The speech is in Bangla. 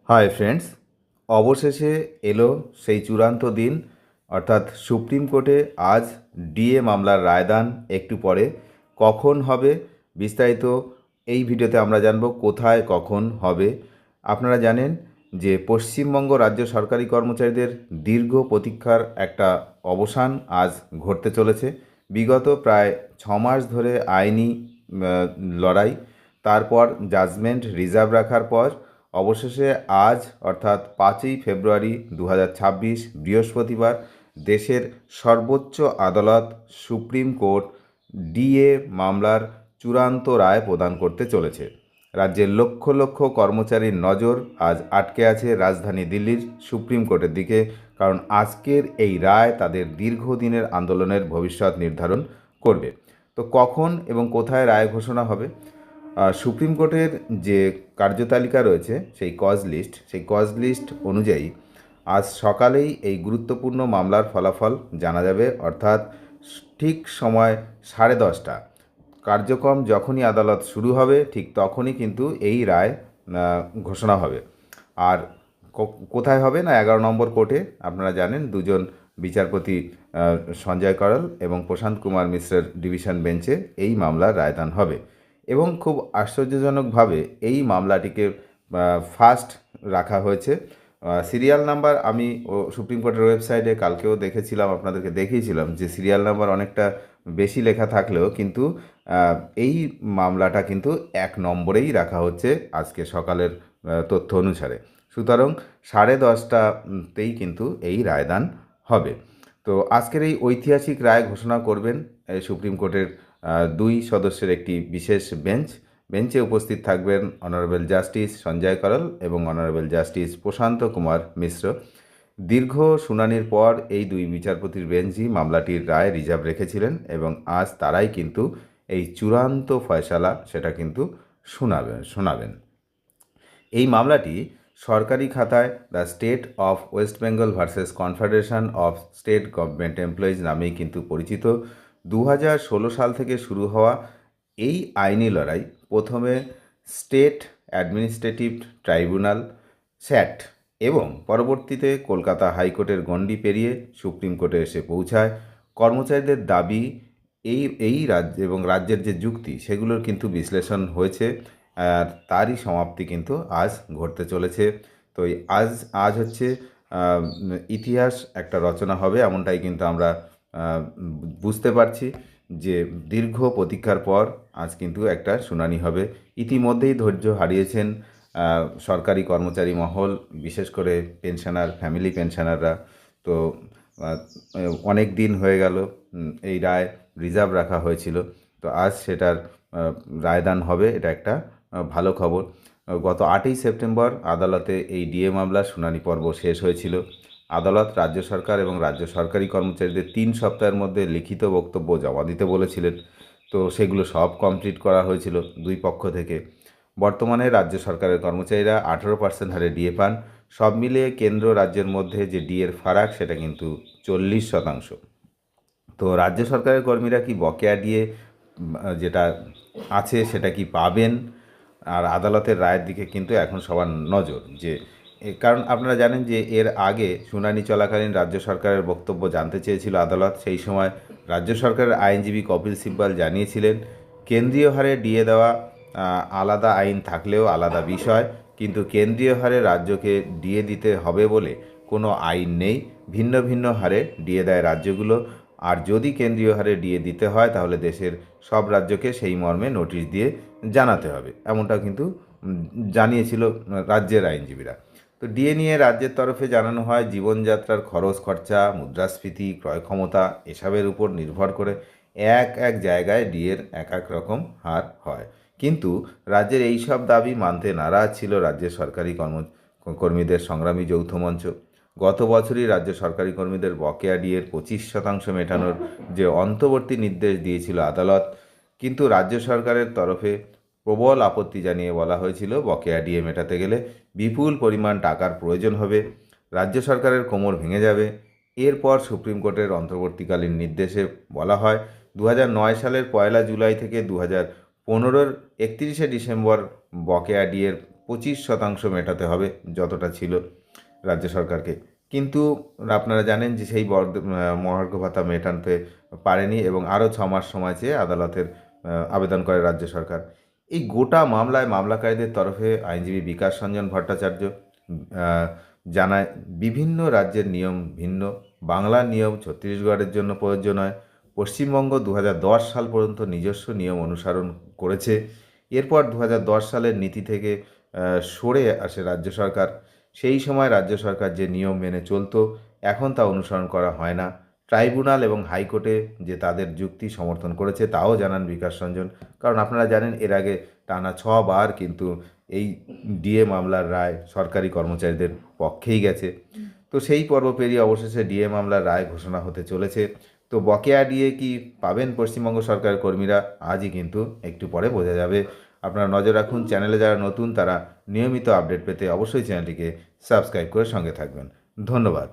হাই ফ্রেন্ডস, অবশেষে এলো সেই চূড়ান্ত দিন, অর্থাৎ সুপ্রিম কোর্টে আজ ডিএ মামলার রায়দান একটু পরে। কখন হবে বিস্তারিত এই ভিডিওতে আমরা জানব, কোথায় কখন হবে। আপনারা জানেন যে পশ্চিমবঙ্গ রাজ্য সরকারি কর্মচারীদের দীর্ঘ প্রতীক্ষার একটা অবসান আজ ঘটতে চলেছে। বিগত প্রায় 6 মাস ধরে আইনি লড়াই, তারপর জাজমেন্ট রিজার্ভ রাখার পর অবশেষে আজ অর্থাৎ 5ই ফেব্রুয়ারি 2026 বৃহস্পতিবার দেশের সর্বোচ্চ আদালত সুপ্রিম কোর্ট ডিএ মামলার চূড়ান্ত রায় প্রদান করতে চলেছে। রাজ্যের লক্ষ লক্ষ কর্মচারীর নজর আজ আটকে আছে রাজধানী দিল্লির সুপ্রিম কোর্টের দিকে, কারণ আজকের এই রায় তাদের দীর্ঘদিনের আন্দোলনের ভবিষ্যৎ নির্ধারণ করবে। তো কখন এবং কোথায় রায় ঘোষণা হবে? সুপ্রিম কোর্টের যে কার্যতালিকা রয়েছে, সেই কজ লিস্ট অনুযায়ী আজ সকালেই এই গুরুত্বপূর্ণ মামলার ফলাফল জানা যাবে, অর্থাৎ ঠিক সময় 10:30। কার্যক্রম যখনই আদালত শুরু হবে ঠিক তখনই কিন্তু এই রায় ঘোষণা হবে। আর কোথায় হবে না, 11 নম্বর কোর্টে। আপনারা জানেন দুজন বিচারপতি সঞ্জয় করল এবং প্রশান্ত কুমার মিশ্রের ডিভিশন বেঞ্চে এই মামলার রায়দান হবে। এবং খুব আশ্চর্যজনকভাবে এই মামলাটিকে ফার্স্ট রাখা হয়েছে। সিরিয়াল নাম্বার আমি সুপ্রিম কোর্টের ওয়েবসাইটে কালকেও দেখেছিলাম, আপনাদেরকে দেখিয়েছিলাম যে সিরিয়াল নাম্বার অনেকটা বেশি লেখা থাকলেও কিন্তু এই মামলাটা কিন্তু 1 নম্বরেই রাখা হচ্ছে আজকে সকালের তথ্য অনুসারে। সুতরাং 10:30তেই কিন্তু এই রায়দান হবে। তো আজকের এই ঐতিহাসিক রায় ঘোষণা করবেন সুপ্রিম কোর্টের 2 সদস্যের একটি বিশেষ বেঞ্চে উপস্থিত থাকবেন অনারেবল জাস্টিস সঞ্জয় করল এবং অনারেবল জাস্টিস প্রশান্ত কুমার মিশ্র। দীর্ঘ শুনানির পর এই 2 বিচারপতির বেঞ্চই মামলাটির রায় রিজার্ভ রেখেছিলেন এবং আজ তারাই কিন্তু এই চূড়ান্ত ফয়সালা সেটা কিন্তু শোনাবেন। এই মামলাটি সরকারি খাতায় the state of West Bengal versus confederation of state government employees নামেই কিন্তু পরিচিত। 2016 সাল থেকে শুরু হওয়া এই আইনি লড়াই প্রথমে স্টেট অ্যাডমিনিস্ট্রেটিভ ট্রাইব্যুনাল স্যাট এবং পরবর্তীতে কলকাতা হাইকোর্টের গণ্ডি পেরিয়ে সুপ্রিম কোর্টে এসে পৌঁছায়। কর্মচারীদের দাবি এই রাজ্য এবং রাজ্যের যে যুক্তি সেগুলোর কিন্তু বিশ্লেষণ হয়েছে, আর তারই সমাপ্তি কিন্তু আজ ঘটতে চলেছে। তো আজ হচ্ছে ইতিহাস একটা রচনা হবে, এমনটাই কিন্তু আমরা বুঝতে পারছি যে দীর্ঘ প্রতীক্ষার পর আজ কিন্তু একটা শুনানি হবে। ইতিমধ্যেই ধৈর্য হারিয়েছেন সরকারি কর্মচারী মহল, বিশেষ করে ফ্যামিলি পেনশনাররা। তো অনেক দিন হয়ে গেল এই রায় রিজার্ভ রাখা হয়েছিল, তো আজ সেটার রায়দান হবে। এটা একটা ভালো খবর। গত 8ই সেপ্টেম্বর আদালতে এই ডিএ মামলার শুনানি পর্ব শেষ হয়েছিল। আদালত রাজ্য সরকার এবং রাজ্য সরকারি কর্মচারীদের 3 সপ্তাহের মধ্যে লিখিত বক্তব্য জমা দিতে বলেছিলেন। তো সেগুলো সব কমপ্লিট করা হয়েছিল দুই পক্ষ থেকে। বর্তমানে রাজ্য সরকারের কর্মচারীরা 18% হারে ডিএ পান। সব মিলিয়ে কেন্দ্র রাজ্যের মধ্যে যে ডিএর ফারাক সেটা কিন্তু 40%। তো রাজ্য সরকারের কর্মীরা কি বকেয়া ডিএ যেটা আছে সেটা কি পাবেন? আর আদালতের রায়ের দিকে কিন্তু এখন সবার নজর, যে কারণ আপনারা জানেন যে এর আগে শুনানি চলাকালীন রাজ্য সরকারের বক্তব্য জানতে চেয়েছিল আদালত। সেই সময় রাজ্য সরকারের আইনজীবী কপিল সিব্বাল জানিয়েছিলেন কেন্দ্রীয় হারে ডিএ দেওয়া আলাদা আইন থাকলেও আলাদা বিষয়, কিন্তু কেন্দ্রীয় হারে রাজ্যকে ডিএ দিতে হবে বলে কোনো আইন নেই। ভিন্ন ভিন্ন হারে ডিএ দেয় রাজ্যগুলো, আর যদি কেন্দ্রীয় হারে ডিএ দিতে হয় তাহলে দেশের সব রাজ্যকে সেই মর্মে নোটিশ দিয়ে জানাতে হবে, এমনটা কিন্তু জানিয়েছিল রাজ্যের আইনজীবীরা। তো ডিএ নিয়ে রাজ্যের তরফে জানানো হয় জীবনযাত্রার খরচ খরচা, মুদ্রাস্ফীতি, ক্রয় ক্ষমতা এসবের উপর নির্ভর করে এক এক জায়গায় ডিএর এক এক রকম হার হয়। কিন্তু রাজ্যের এই সব দাবি মানতে নারাজ ছিল রাজ্যের সরকারি কর্মীদের সংগ্রামী যৌথ মঞ্চ। গত বছরই রাজ্য সরকারি কর্মীদের বকেয়া ডিএর 25% মেটানোর যে অন্তর্বর্তী নির্দেশ দিয়েছিল আদালত, কিন্তু রাজ্য সরকারের তরফে প্রবল আপত্তি জানিয়ে বলা হয়েছিল বকেয়া ডিএ মেটাতে গেলে বিপুল পরিমাণ টাকার প্রয়োজন হবে, রাজ্য সরকারের কোমর ভেঙে যাবে। এরপর সুপ্রিম কোর্টের অন্তর্বর্তীকালীন নির্দেশে বলা হয় 2009 সালের 1 জুলাই থেকে 2015-র 31 ডিসেম্বর বকেয়া ডিএর 25% মেটাতে হবে যতটা ছিল রাজ্য সরকারকে। কিন্তু আপনারা জানেন যে সেই মহার্ঘ ভাতা মেটাতে পারেনি এবং আরও 6 মাস সময় চেয়ে আদালতের আবেদন করে রাজ্য সরকার। এই গোটা মামলায় মামলাকারীদের তরফে আইনজীবী বিকাশ রঞ্জন ভট্টাচার্য জানায় বিভিন্ন রাজ্যের নিয়ম ভিন্ন। বাংলার নিয়ম ছত্তিশগড়ের জন্য প্রযোজ্য নয়। পশ্চিমবঙ্গ 2010 সাল পর্যন্ত নিজস্ব নিয়ম অনুসরণ করেছে। এরপর 2010 সালের নীতি থেকে সরে আসে রাজ্য সরকার। সেই সময় রাজ্য সরকার যে নিয়ম মেনে চলতো এখন তা অনুসরণ করা হয় না। ট্রাইব্যুনাল এবং হাইকোর্টে যে তাদের যুক্তি সমর্থন করেছে তাও জানান বিকাশ রঞ্জন। কারণ আপনারা জানেন এর আগে টানা 6 বার কিন্তু এই ডিএ মামলার রায় সরকারি কর্মচারীদের পক্ষেই গেছে। তো সেই পর্ব পেরিয়ে অবশেষে ডিএ মামলার রায় ঘোষণা হতে চলেছে। তো বকেয়া ডিএ কি পাবেন পশ্চিমবঙ্গ সরকারের কর্মীরা আজই কিন্তু একটু পরে বোঝা যাবে। আপনারা নজর রাখুন। চ্যানেলে যারা নতুন তারা নিয়মিত আপডেট পেতে অবশ্যই চ্যানেলটিকে সাবস্ক্রাইব করে সঙ্গে থাকবেন। ধন্যবাদ।